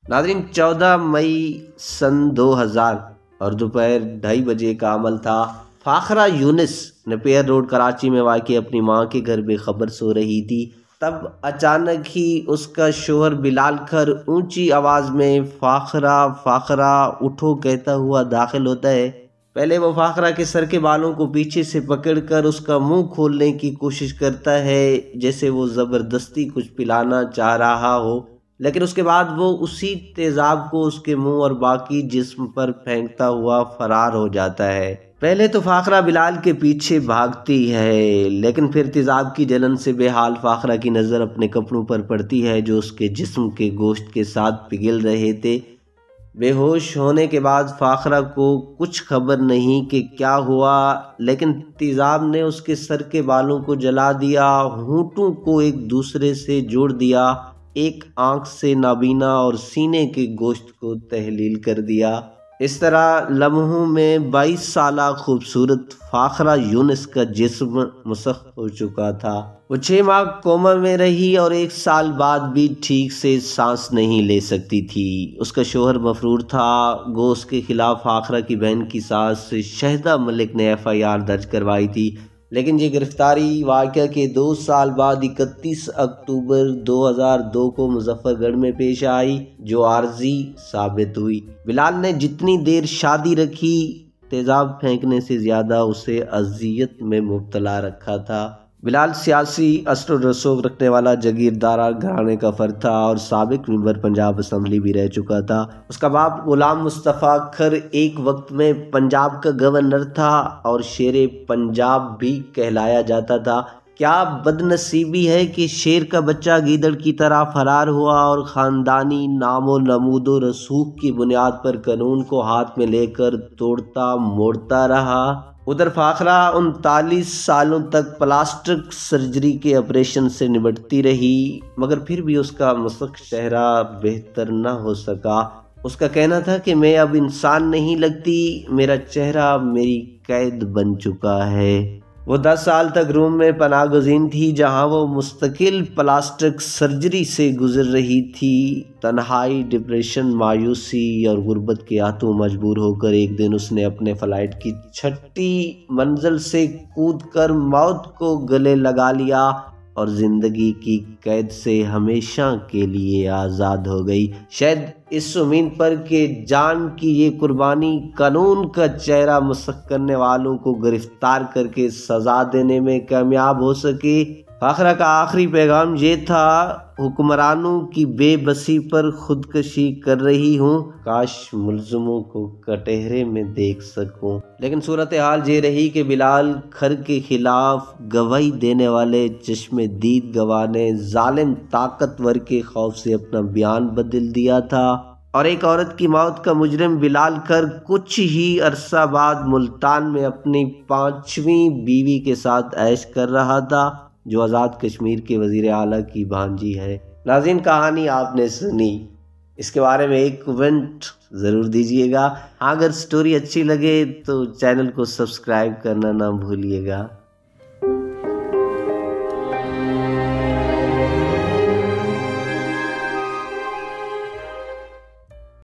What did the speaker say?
ناظرین، 14 مئی سن 2000 اور دوپہر 2:30 کا عمل تھا۔ فاخرہ یونس نپیر روڈ کراچی میں واقع اپنی ماں کے گھر بے خبر سو رہی تھی۔ تب اچانک ہی اس کا شوہر بلال کھر اونچی آواز میں فاخرہ فاخرہ اٹھو کہتا ہوا داخل ہوتا ہے۔ پہلے وہ فاخرہ کے سر کے بالوں کو پیچھے سے پکڑ کر اس کا منہ کھولنے کی کوشش کرتا ہے، جیسے وہ زبردستی کچھ پلانا چاہ رہا ہو، لیکن اس کے بعد وہ اسی تیزاب کو اس کے منہ اور باقی جسم پر پھینکتا ہوا فرار ہو جاتا ہے۔ پہلے تو فاخرہ بلال کے پیچھے بھاگتی ہے، لیکن پھر تیزاب کی جلن سے بے حال فاخرہ کی نظر اپنے کپڑوں پر پڑتی ہے جو اس کے جسم کے گوشت کے ساتھ پگھل رہے تھے۔ بے ہوش ہونے کے بعد فاخرہ کو کچھ خبر نہیں کہ کیا ہوا، لیکن تیزاب نے اس کے سر کے بالوں کو جلا دیا، ہونٹوں کو ایک دوسرے سے جوڑ دیا، ایک آنکھ سے نابینا اور سینے کے گوشت کو تحلیل کر دیا۔ اس طرح لمحوں میں 22 سالہ خوبصورت فاخرہ یونس کا جسم مسخ ہو چکا تھا۔ وہ 6 ماہ کوما میں رہی اور 1 سال بعد بھی ٹھیک سے سانس نہیں لے سکتی تھی۔ اس کا شوہر مفرور تھا، گو اس کے خلاف فاخرہ کی بہن کی ساس شہدہ ملک نے FIR درج کروائی تھی، لیکن یہ گرفتاری واقعہ کے 2 سال بعد 31 اکتوبر 2002 کو مظفر گڑھ میں پیش آئی، جو عارضی ثابت ہوئی۔ بلال نے جتنی دیر شادی رکھی، تیزاب پھینکنے سے زیادہ اسے اذیت میں مبتلا رکھا تھا۔ بلال سیاسی اثر و رسوخ رکھنے والا جاگیردارہ گھرانے کا فرد تھا اور سابق ممبر پنجاب اسمبلی بھی رہ چکا تھا۔ اس کا باپ غلام مصطفیٰ کھر ایک وقت میں پنجاب کا گورنر تھا اور شیر پنجاب بھی کہلایا جاتا تھا۔ کیا بد نصیبی ہے کہ شیر کا بچہ گیدڑ کی طرح فرار ہوا اور خاندانی نام و نمود و رسوخ کی بنیاد پر قانون کو ہاتھ میں لے کر توڑتا موڑتا رہا۔ ادھر فاخرہ 39 سالوں تک پلاسٹک سرجری کے آپریشن سے نمٹتی رہی، مگر پھر بھی اس کا مسخ چہرہ بہتر نہ ہو سکا۔ اس کا کہنا تھا کہ میں اب انسان نہیں لگتی، میرا چہرہ میری قید بن چکا ہے۔ وہ 10 سال تک روم میں پناہ گزین تھی، جہاں وہ مستقل پلاسٹک سرجری سے گزر رہی تھی۔ تنہائی، ڈپریشن، مایوسی اور غربت کے ہاتھوں مجبور ہو کر ایک دن اس نے اپنے فلائٹ کی 6ٹی منزل سے کود کر موت کو گلے لگا لیا اور زندگی کی قید سے ہمیشہ کے لیے آزاد ہو گئی، شاید اس امید پر کہ جان کی یہ قربانی قانون کا چہرہ مسخ کرنے والوں کو گرفتار کر کے سزا دینے میں کامیاب ہو سکے۔ فاخرہ کا آخری پیغام یہ تھا، حکمرانوں کی بے بسی پر خودکشی کر رہی ہوں، کاش ملزموں کو کٹہرے میں دیکھ سکوں۔ لیکن صورتحال یہ رہی کہ بلال کھر کے خلاف گواہی دینے والے چشم دید گواہ نے ظالم طاقتور کے خوف سے اپنا بیان بدل دیا تھا، اور ایک عورت کی موت کا مجرم بلال کھر کچھ ہی عرصہ بعد ملتان میں اپنی 5ویں بیوی کے ساتھ عیش کر رہا تھا، جو آزاد کشمیر کے وزیر اعلیٰ کی بھانجی ہے۔ ناظرین، کہانی آپ نے سنی، اس کے بارے میں ایک کومنٹ ضرور دیجیے گا۔ اگر سٹوری اچھی لگے تو چینل کو سبسکرائب کرنا نہ بھولیے گا۔